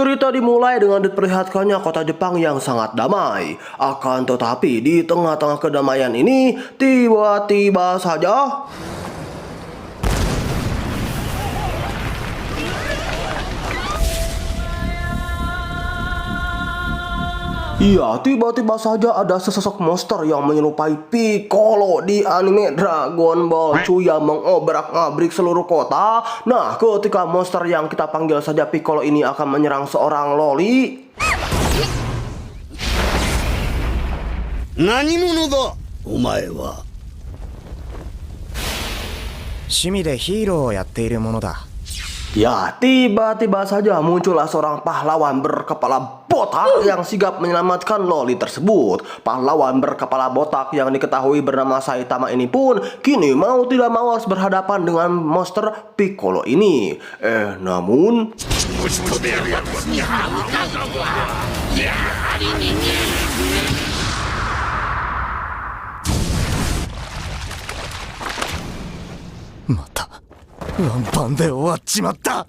Cerita dimulai dengan diperlihatkannya kota Jepang yang sangat damai. Akan tetapi di tengah-tengah kedamaian ini, tiba-tiba saja tiba-tiba saja ada sesosok monster yang menyerupai Piccolo di anime Dragon Ball cuy yang mengobrak-abrik seluruh kota. Nah, ketika monster yang kita panggil saja Piccolo ini akan menyerang seorang loli. Nani mono da, omae wa? 趣味でヒーローをやっているものだ。 Ya, tiba-tiba saja muncullah seorang pahlawan berkepala botak yang sigap menyelamatkan loli tersebut. Pahlawan berkepala botak yang diketahui bernama Saitama ini pun kini mau tidak mau harus berhadapan dengan monster Piccolo ini. Namun Mata ワンパンで終わっちまった。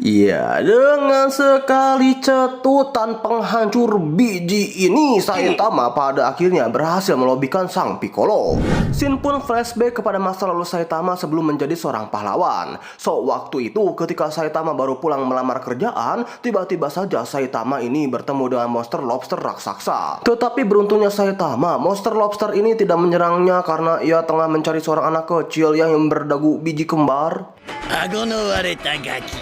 ya, dengan sekali cetutan penghancur biji ini, Saitama pada akhirnya berhasil melobikan sang Piccolo. Shin pun flashback kepada masa lalu Saitama sebelum menjadi seorang pahlawan. So, waktu itu ketika Saitama baru pulang melamar kerjaan, tiba-tiba saja Saitama ini bertemu dengan monster lobster raksasa. Tetapi beruntungnya Saitama, monster lobster ini tidak menyerangnya karena ia tengah mencari seorang anak kecil yang berdagu biji kembar. 顎の割れたガキ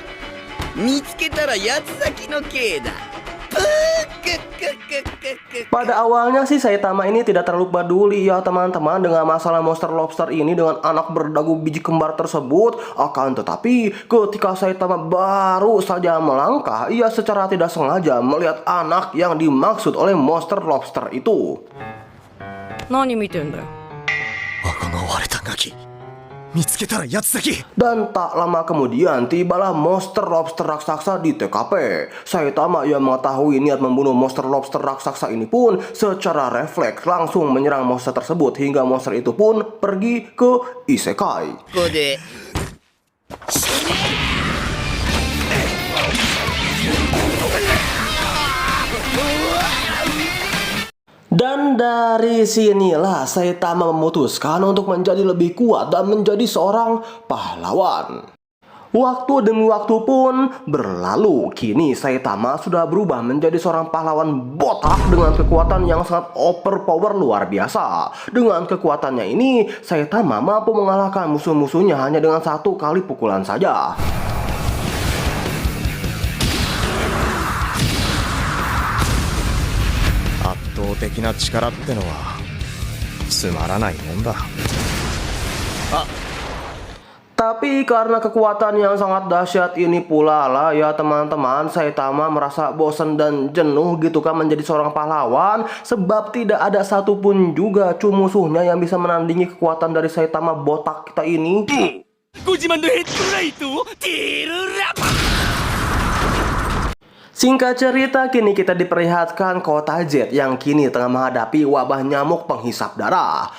見つけたら八つ咲きの刑だ。 Pada awalnya sih Saitama ini tidak terlalu peduli ya teman-teman dengan masalah monster lobster ini dengan anak berdagu biji kembar tersebut. Akan tetapi ketika Saitama baru saja melangkah, ia secara tidak sengaja melihat anak yang dimaksud oleh monster lobster itu. 何見てんだよ。 顎の割れたガキ見つけたら八つ咲き。 Dan tak lama kemudian tibalah monster lobster raksasa di TKP. Saitama yang mengetahui niat membunuh monster lobster raksasa ini pun secara refleks langsung menyerang monster tersebut hingga monster itu pun pergi ke isekai. ここで Dan dari sinilah Saitama memutuskan untuk menjadi lebih kuat dan menjadi seorang pahlawan. Waktu demi waktu pun berlalu. Kini Saitama sudah berubah menjadi seorang pahlawan botak dengan kekuatan yang sangat overpower luar biasa. Dengan kekuatannya ini, Saitama mampu mengalahkan musuh-musuhnya hanya dengan satu kali pukulan saja. Tapi karena kekuatan yang sangat dahsyat ini pula lah ya teman-teman, Saitama merasa bosan dan jenuh gitu kan menjadi seorang pahlawan. Sebab tidak ada satupun juga musuhnya yang bisa menandingi kekuatan dari Saitama botak kita ini. Singkat cerita, kini kita diperlihatkan kota Z yang kini tengah menghadapi wabah nyamuk penghisap darah.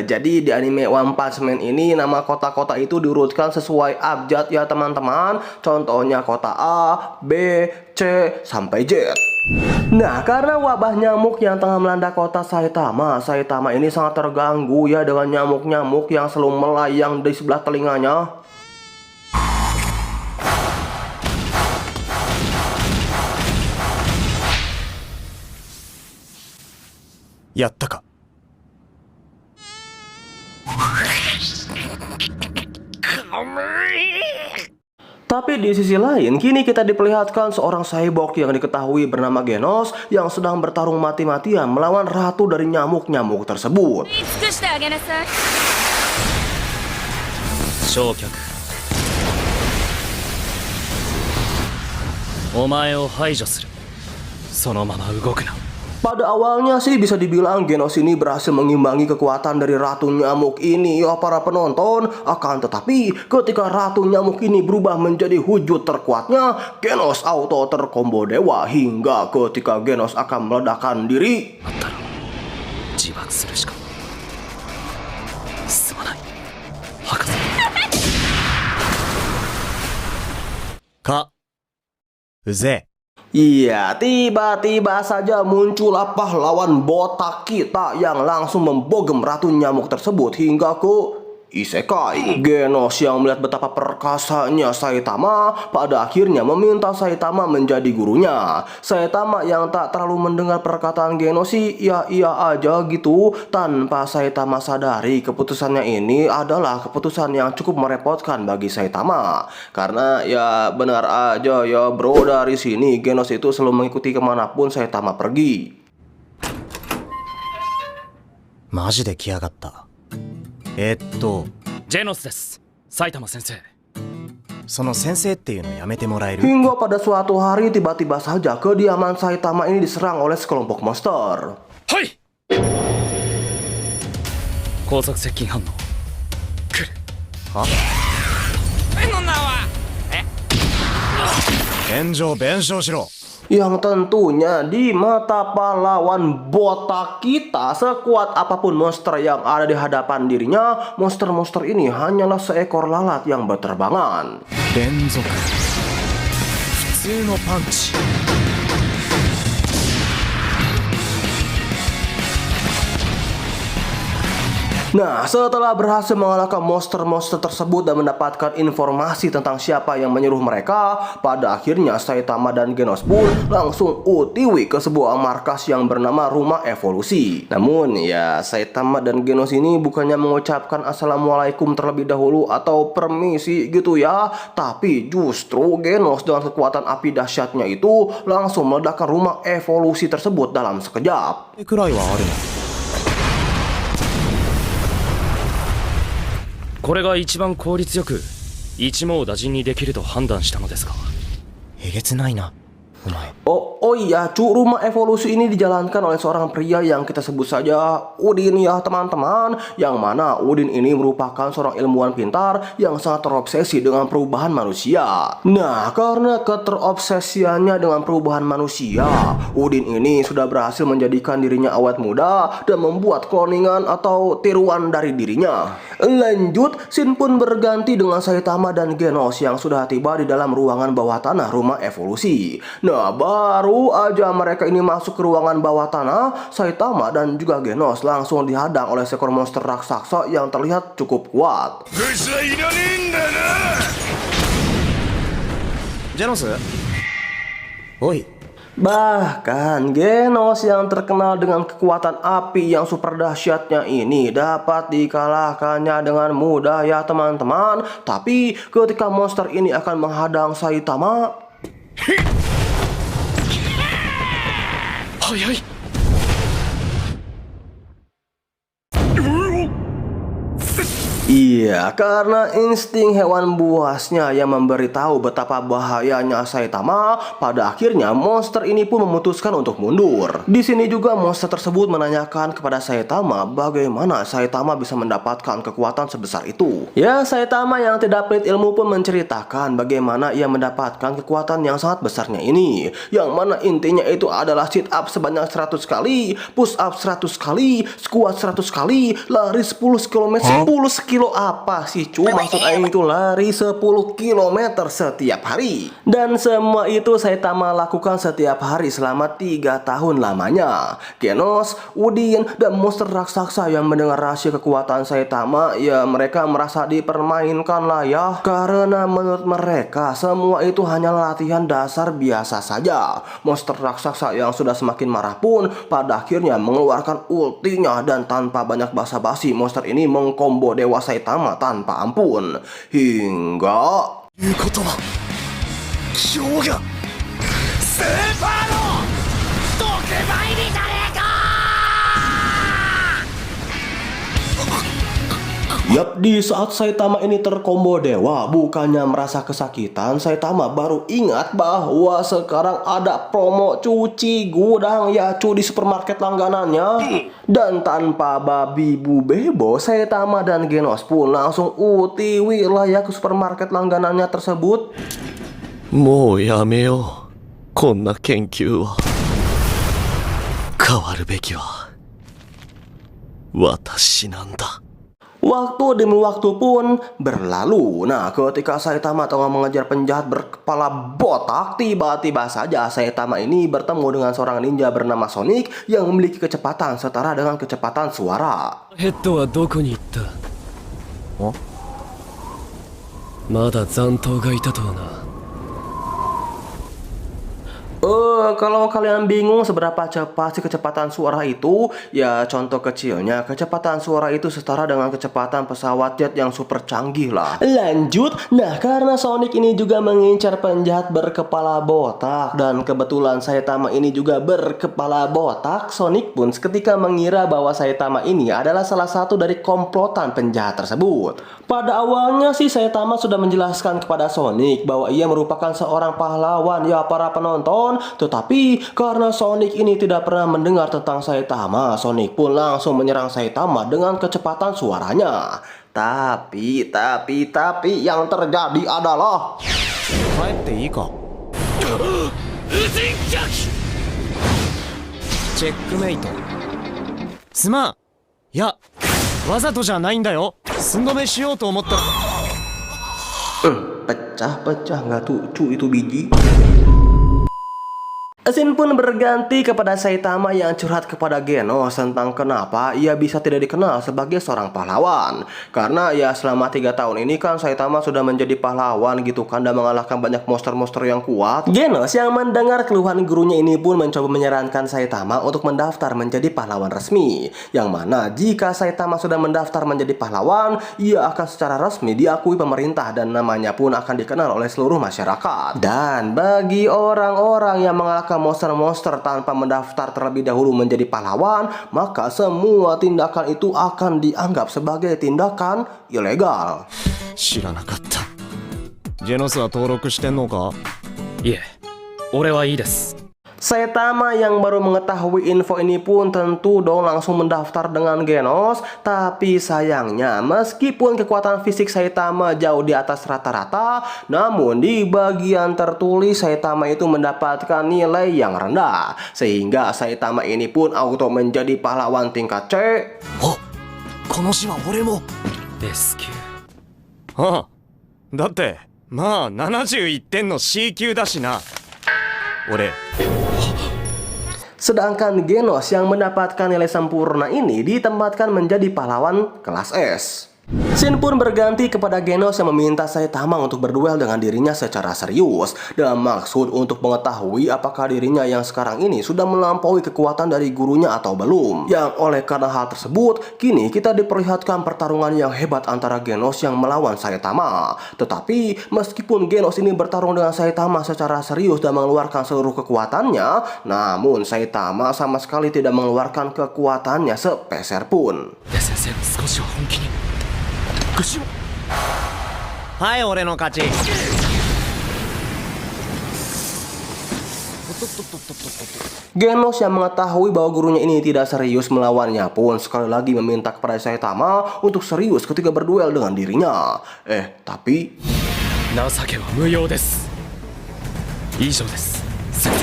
Jadi di anime One Punch Man ini nama kota-kota itu diurutkan sesuai abjad ya teman-teman. Contohnya kota A, B, C, sampai Z. Nah, karena wabah nyamuk yang tengah melanda kota Saitama ini sangat terganggu ya dengan nyamuk-nyamuk yang selalu melayang di sebelah telinganya. Yatta ka? Tapi di sisi lain, kini kita diperlihatkan seorang cyborg yang diketahui bernama Genos yang sedang bertarung mati-matian melawan ratu dari nyamuk-nyamuk tersebut. 尽くしてあげなさい。焼却お前を排除する。そのまま動くな。 Pada awalnya sih bisa dibilang Genos ini berhasil mengimbangi kekuatan dari ratu nyamuk ini ya para penonton. Akan tetapi ketika ratu nyamuk ini berubah menjadi wujud terkuatnya, Genos auto terkombo dewa hingga ketika Genos akan meledakkan diri. 自爆するしか進まない博士うぜ Iya, tiba-tiba saja muncullah pahlawan botak kita yang langsung membogem ratu nyamuk tersebut hingga ke isekai. Genos yang melihat betapa perkasanya Saitama pada akhirnya meminta Saitama menjadi gurunya. Saitama yang tak terlalu mendengar perkataan Genos sih iya aja gitu, tanpa Saitama sadari keputusannya ini adalah keputusan yang cukup merepotkan bagi Saitama. Karena ya benar aja ya bro, dari sini Genos itu selalu mengikuti kemanapun Saitama pergi. マジで来やがった。ジェノスです、埼玉先生。その先生っていうのやめてもらえる？ Hingga pada suatu hari tiba-tiba saja kediaman Saitama ini diserang oleh sekelompok monster. はい。高速接近反応。来る。は？の名は？現状弁償しろ。 Yang tentunya di mata pahlawan botak kita, sekuat apapun monster yang ada di hadapan dirinya, monster-monster ini hanyalah seekor lalat yang berterbangan. 連続普通のパンチ Nah, setelah berhasil mengalahkan monster-monster tersebut dan mendapatkan informasi tentang siapa yang menyuruh mereka, pada akhirnya Saitama dan Genos pun langsung OTW ke sebuah markas yang bernama Rumah Evolusi. Namun ya, Saitama dan Genos ini bukannya mengucapkan Assalamualaikum terlebih dahulu atau permisi gitu ya, tapi justru Genos dengan kekuatan api dahsyatnya itu langsung meledakkan Rumah Evolusi tersebut dalam sekejap. くらいはあるの？これが一番効率よく一網打尽にできると判断したのですが。えげつないな、お前。 Oh iya, Rumah Evolusi ini dijalankan oleh seorang pria yang kita sebut saja Udin ya teman-teman. Yang mana Udin ini merupakan seorang ilmuwan pintar yang sangat terobsesi dengan perubahan manusia. Nah, karena keterobsesiannya dengan perubahan manusia, Udin ini sudah berhasil menjadikan dirinya awet muda dan membuat kloningan atau tiruan dari dirinya. Lanjut, scene pun berganti dengan Saitama dan Genos yang sudah tiba di dalam ruangan bawah tanah Rumah Evolusi. Nah, baru aja mereka ini masuk ke ruangan bawah tanah, Saitama dan juga Genos langsung dihadang oleh seekor monster raksasa yang terlihat cukup kuat. ジェノス？おい。 Bahkan Genos yang terkenal dengan kekuatan api yang super dahsyatnya ini dapat dikalahkannya dengan mudah ya teman-teman. Tapi ketika monster ini akan menghadang Saitama, 早い。 iya, karena insting hewan buasnya yang memberitahu betapa bahayanya Saitama, pada akhirnya monster ini pun memutuskan untuk mundur. Di sini juga monster tersebut menanyakan kepada Saitama bagaimana Saitama bisa mendapatkan kekuatan sebesar itu. Ya, Saitama yang tidak pelit ilmu pun menceritakan bagaimana ia mendapatkan kekuatan yang sangat besarnya ini. Yang mana intinya itu adalah sit up sebanyak 100 kali, push up 100 kali, squat 100 kali, lari 10 km, 10 kilo apa sih cu? Maksud Aing itu lari 10 km setiap hari. Dan semua itu Saitama lakukan setiap hari selama 3 tahun lamanya. Genos, Udin, dan monster raksasa yang mendengar rahasia kekuatan Saitama, ya mereka merasa dipermainkan lah ya. Karena menurut mereka semua itu hanya latihan dasar biasa saja. Monster raksasa yang sudah semakin marah pun pada akhirnya mengeluarkan ultinya, dan tanpa banyak basa-basi monster ini mengkombo Dewa Saitama tanpa ampun. Hingga いうことは今日がスーパーの特売日じゃねえか。 Yap, di saat Saitama ini terkombo dewa, bukannya merasa kesakitan, Saitama baru ingat bahwa sekarang ada promo cuci gudang ya cu di supermarket langganannya. Dan tanpa babi bu bebo, Saitama dan Genos pun langsung utiwi lah ya ke supermarket langganannya tersebut. もうやめよう。こんな研究は。変わるべきは私なんだ。Waktu demi waktu pun berlalu. Nah, ketika Saitama tengah mengejar penjahat berkepala botak, tiba-tiba saja Saitama ini bertemu dengan seorang ninja bernama Sonic yang memiliki kecepatan setara dengan kecepatan suara. ヘッドはどこに行った？まだ残党がいたとはな。 Kalau kalian bingung seberapa cepat sih kecepatan suara itu, ya contoh kecilnya kecepatan suara itu setara dengan kecepatan pesawat jet yang super canggih lah. Lanjut, nah karena Sonic ini juga mengincar penjahat berkepala botak dan kebetulan Saitama ini juga berkepala botak, Sonic pun seketika mengira bahwa Saitama ini adalah salah satu dari komplotan penjahat tersebut. Pada awalnya sih Saitama sudah menjelaskan kepada Sonic bahwa ia merupakan seorang pahlawan ya para penonton. Tetapi karena Sonic ini tidak pernah mendengar tentang Saitama, Sonic pun langsung menyerang Saitama dengan kecepatan suaranya. Tapi yang terjadi adalah 帰っていいか。チェックメイト。すまん。いや、わざとじゃないんだよ。寸止めしようと思ったら。 pecah nggak tuh cu itu biji. Scene pun berganti kepada Saitama yang curhat kepada Genos tentang kenapa ia bisa tidak dikenal sebagai seorang pahlawan. Karena ya selama 3 tahun ini kan Saitama sudah menjadi pahlawan gitu kan, dan mengalahkan banyak monster-monster yang kuat. Genos yang mendengar keluhan gurunya ini pun mencoba menyarankan Saitama untuk mendaftar menjadi pahlawan resmi. Yang mana jika Saitama sudah mendaftar menjadi pahlawan, ia akan secara resmi diakui pemerintah dan namanya pun akan dikenal oleh seluruh masyarakat. Dan bagi orang-orang yang mengalahkan monster-monster tanpa mendaftar terlebih dahulu menjadi pahlawan, maka semua tindakan itu akan dianggap sebagai tindakan ilegal. 知らなかった。ジェノスは登録してんのか？いえ、俺はいいです。 Saitama yang baru mengetahui info ini pun tentu dong langsung mendaftar dengan Genos. Tapi sayangnya meskipun kekuatan fisik Saitama jauh di atas rata-rata, namun di bagian tertulis Saitama itu mendapatkan nilai yang rendah. Sehingga Saitama ini pun auto menjadi pahlawan tingkat C. あ、この詩は俺も。 S 級。ああ、だってまあ71点の C 級だしな。俺。 Sedangkan Genos yang mendapatkan nilai sempurna ini ditempatkan menjadi pahlawan kelas S. Scene pun berganti kepada Genos yang meminta Saitama untuk berduel dengan dirinya secara serius, dalam maksud untuk mengetahui apakah dirinya yang sekarang ini sudah melampaui kekuatan dari gurunya atau belum. Yang oleh karena hal tersebut, kini kita diperlihatkan pertarungan yang hebat antara Genos yang melawan Saitama. Tetapi meskipun Genos ini bertarung dengan Saitama secara serius dan mengeluarkan seluruh kekuatannya, namun Saitama sama sekali tidak mengeluarkan kekuatannya sepeser pun. 先生、少しは本気に。 はい、俺の勝ち。 Genos yang mengetahui bahwa gurunya ini tidak serius melawannya pun sekali lagi meminta kepada Saitama untuk serius ketika berduel dengan dirinya. Tapi 情けは無用です。以上です、先生。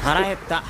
腹減った。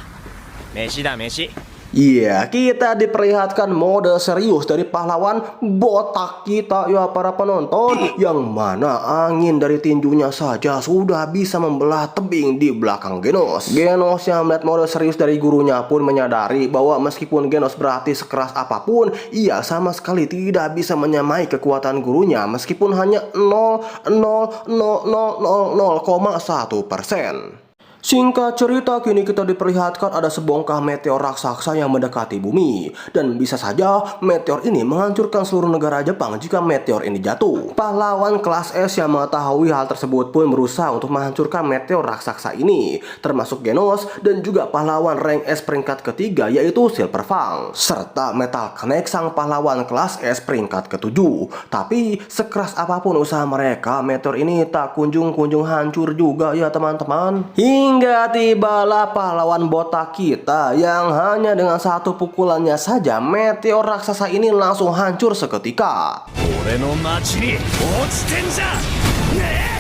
飯だ飯。 iya, kita diperlihatkan mode serius dari pahlawan botak kita ya para penonton, yang mana angin dari tinjunya saja sudah bisa membelah tebing di belakang Genos. Genos yang melihat mode serius dari gurunya pun menyadari bahwa meskipun Genos berarti sekeras apapun, ia sama sekali tidak bisa menyamai kekuatan gurunya meskipun hanya 0,00001%. Singkat cerita, kini kita diperlihatkan ada sebongkah meteor raksasa yang mendekati bumi. Dan bisa saja meteor ini menghancurkan seluruh negara Jepang jika meteor ini jatuh. Pahlawan kelas S yang mengetahui hal tersebut pun berusaha untuk menghancurkan meteor raksasa ini, termasuk Genos dan juga pahlawan rank S peringkat ketiga yaitu Silver Fang, serta Metal Connect sang pahlawan kelas S peringkat ke-7. Tapi sekeras apapun usaha mereka, meteor ini tak kunjung-kunjung hancur juga ya teman-teman. Hingga tibalah pahlawan botak kita yang hanya dengan satu pukulannya saja meteor raksasa ini langsung hancur seketika. 俺の町に落ちてんじゃん。ねえ。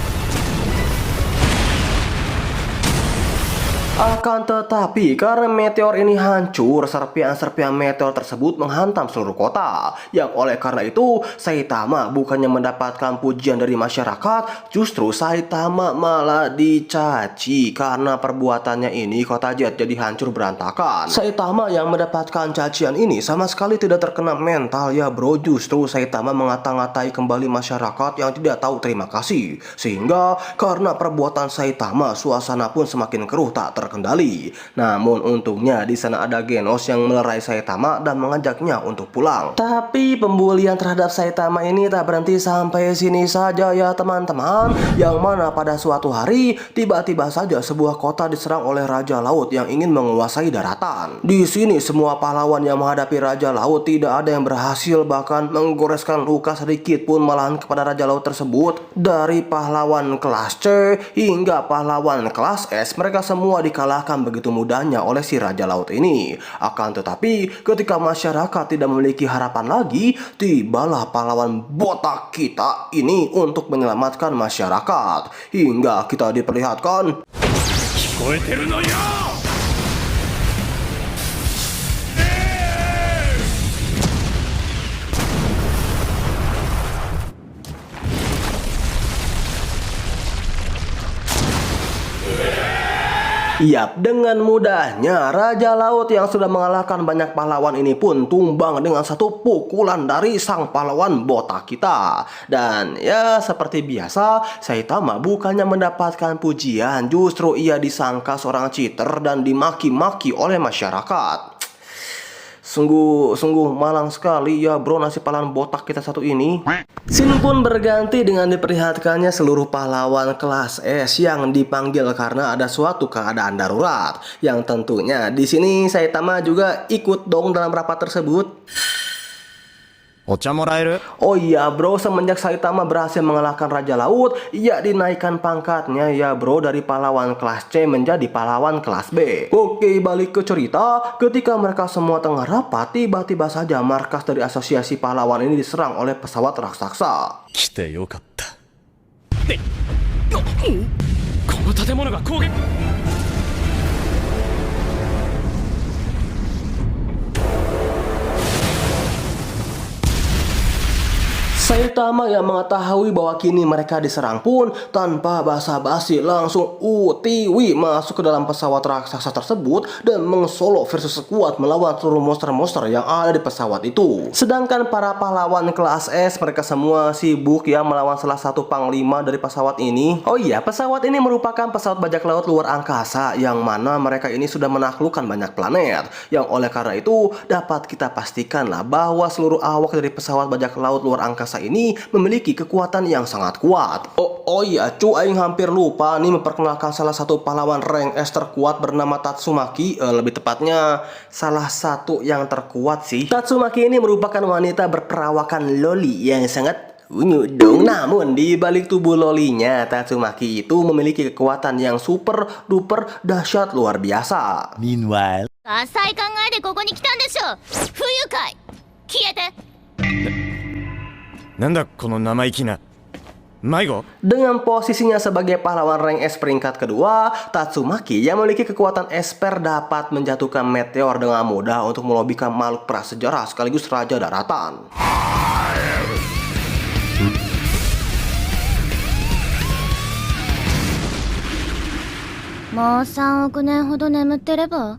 Akan tetapi karena meteor ini hancur, serpihan-serpihan meteor tersebut menghantam seluruh kota. Yang oleh karena itu Saitama bukannya mendapatkan pujian dari masyarakat, justru Saitama malah dicaci karena perbuatannya ini kota Jet jadi hancur berantakan. Saitama yang mendapatkan cacian ini sama sekali tidak terkena mental ya bro, justru Saitama mengata-ngatai kembali masyarakat yang tidak tahu terima kasih. Sehingga karena perbuatan Saitama suasana pun semakin keruh tak terkendali. Namun untungnya di sana ada Genos yang melerai Saitama dan mengajaknya untuk pulang. Tapi pembulian terhadap Saitama ini tak berhenti sampai sini saja ya teman-teman. Yang mana pada suatu hari tiba-tiba saja sebuah kota diserang oleh Raja Laut yang ingin menguasai daratan. Di sini semua pahlawan yang menghadapi Raja Laut tidak ada yang berhasil bahkan menggoreskan luka sedikit pun, malahan kepada Raja Laut tersebut dari pahlawan kelas C hingga pahlawan kelas S mereka semua dikalahkan begitu mudahnya oleh si Raja Laut ini. Akan tetapi ketika masyarakat tidak memiliki harapan lagi, tibalah pahlawan botak kita ini untuk menyelamatkan masyarakat. Hingga kita diperlihatkan 聞こえてるのよ。Yap, dengan mudahnya Raja Laut yang sudah mengalahkan banyak pahlawan ini pun tumbang dengan satu pukulan dari sang pahlawan botak kita. Dan ya seperti biasa, Saitama bukannya mendapatkan pujian, justru ia disangka seorang cheater dan dimaki-maki oleh masyarakat. Sungguh malang sekali ya bro nasib pahlawan botak kita satu ini. Scene pun berganti dengan diperlihatkannya seluruh pahlawan kelas S yang dipanggil karena ada suatu keadaan darurat. Yang tentunya di sini Saitama juga ikut dong dalam rapat tersebut. お茶もらえる？ Oh iya bro, semenjak Saitama berhasil mengalahkan Raja Laut, ia dinaikkan pangkatnya ya bro dari pahlawan kelas C menjadi pahlawan kelas B. Oke, balik ke cerita. Ketika mereka semua tengah rapat, tiba-tiba saja markas dari asosiasi pahlawan ini diserang oleh pesawat raksasa. 来てよかった。この建物が攻撃。 Saitama yang mengetahui bahwa kini mereka diserang pun tanpa basa-basi langsung utiwi masuk ke dalam pesawat raksasa tersebut dan meng-solo versus sekuat melawan seluruh monster-monster yang ada di pesawat itu. Sedangkan para pahlawan kelas S mereka semua sibuk ya melawan salah satu panglima dari pesawat ini. Oh iya, pesawat ini merupakan pesawat bajak laut luar angkasa yang mana mereka ini sudah menaklukkan banyak planet. Yang oleh karena itu dapat kita pastikan lah bahwa seluruh awak dari pesawat bajak laut luar angkasa ini memiliki kekuatan yang sangat kuat. Oh iya, aing hampir lupa nih memperkenalkan salah satu pahlawan rank S terkuat bernama Tatsumaki. Lebih tepatnya salah satu yang terkuat sih. Tatsumaki ini merupakan wanita berperawakan loli yang sangat unyu dong. Namun di balik tubuh lolinya, Tatsumaki itu memiliki kekuatan yang super duper dahsyat luar biasa. Meanwhile, 浅い考えでここに来たんでしょ。不愉快。消えて。なんだこの生意気な。迷子？ Dengan posisinya sebagai pahlawan rank S peringkat kedua, Tatsumaki yang memiliki kekuatan esper dapat menjatuhkan meteor dengan mudah untuk melobikan makhluk prasejarah sekaligus raja daratan. もう3億年ほど眠ってれば。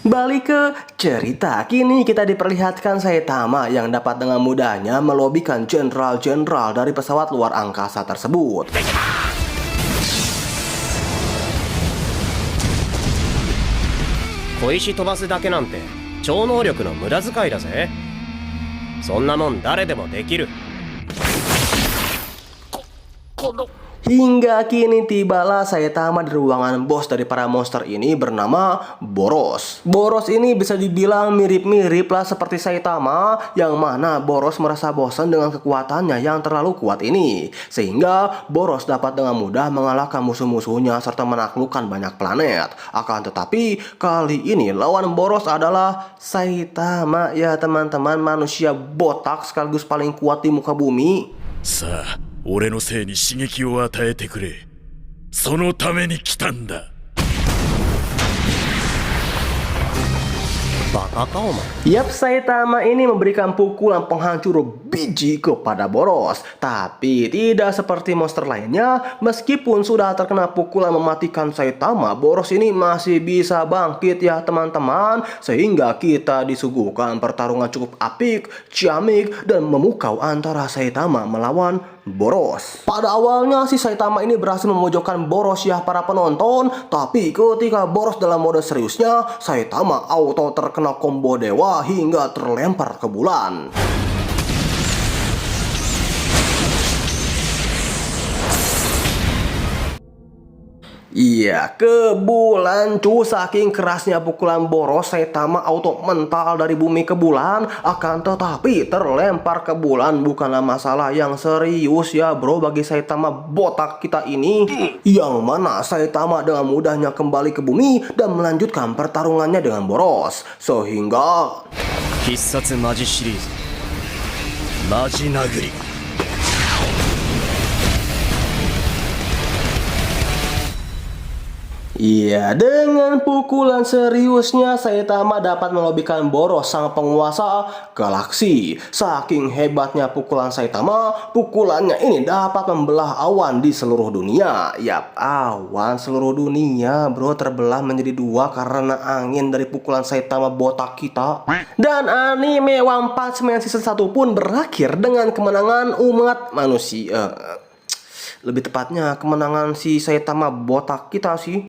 Balik ke cerita, kini kita diperlihatkan Saitama yang dapat dengan mudahnya melobikan jenderal-jenderal dari pesawat luar angkasa tersebut. 小石飛ばすだけなんて超能力の無駄遣いだぜ。そんなもん誰でもできる。 Hingga kini tibalah Saitama di ruangan bos dari para monster ini bernama Boros. Boros ini bisa dibilang mirip-mirip lah seperti Saitama, yang mana Boros merasa bosan dengan kekuatannya yang terlalu kuat ini. Sehingga Boros dapat dengan mudah mengalahkan musuh-musuhnya serta menaklukkan banyak planet. Akan tetapi kali ini lawan Boros adalah Saitama ya teman-teman, manusia botak sekaligus paling kuat di muka bumi. さあ、俺のせいに刺激を与えてくれ。そのために来たんだ。バカかお前。 Yap, Saitama ini memberikan pukulan penghancur biji kepada Boros. Tapi tidak seperti monster lainnya, meskipun sudah terkena pukulan mematikan Saitama, Boros ini masih bisa bangkit ya teman-teman. Sehingga kita disuguhkan pertarungan cukup apik, ciamik, dan memukau antara Saitama melawan Boros. Pada awalnya si Saitama ini berhasil memojokkan Boros ya para penonton. Tapi ketika Boros dalam mode seriusnya, Saitama auto terkena combo dewa hingga terlempar ke bulan. Iya, ke bulan cu. Saking kerasnya pukulan Boros, Saitama auto mental dari bumi ke bulan. Akan tetapi terlempar ke bulan bukanlah masalah yang serius ya bro bagi Saitama botak kita ini. Yang mana Saitama dengan mudahnya kembali ke bumi dan melanjutkan pertarungannya dengan Boros. Sehingga 必殺マジシリーズマジ殴り。 iya, dengan pukulan seriusnya Saitama dapat melobikan Boros sang penguasa galaksi. Saking hebatnya pukulan Saitama, pukulannya ini dapat membelah awan di seluruh dunia. Yap, awan seluruh dunia bro terbelah menjadi dua karena angin dari pukulan Saitama botak kita. Dan anime One Punch Man season 1 pun berakhir dengan kemenangan umat manusia. Lebih tepatnya kemenangan si Saitama botak kita sih.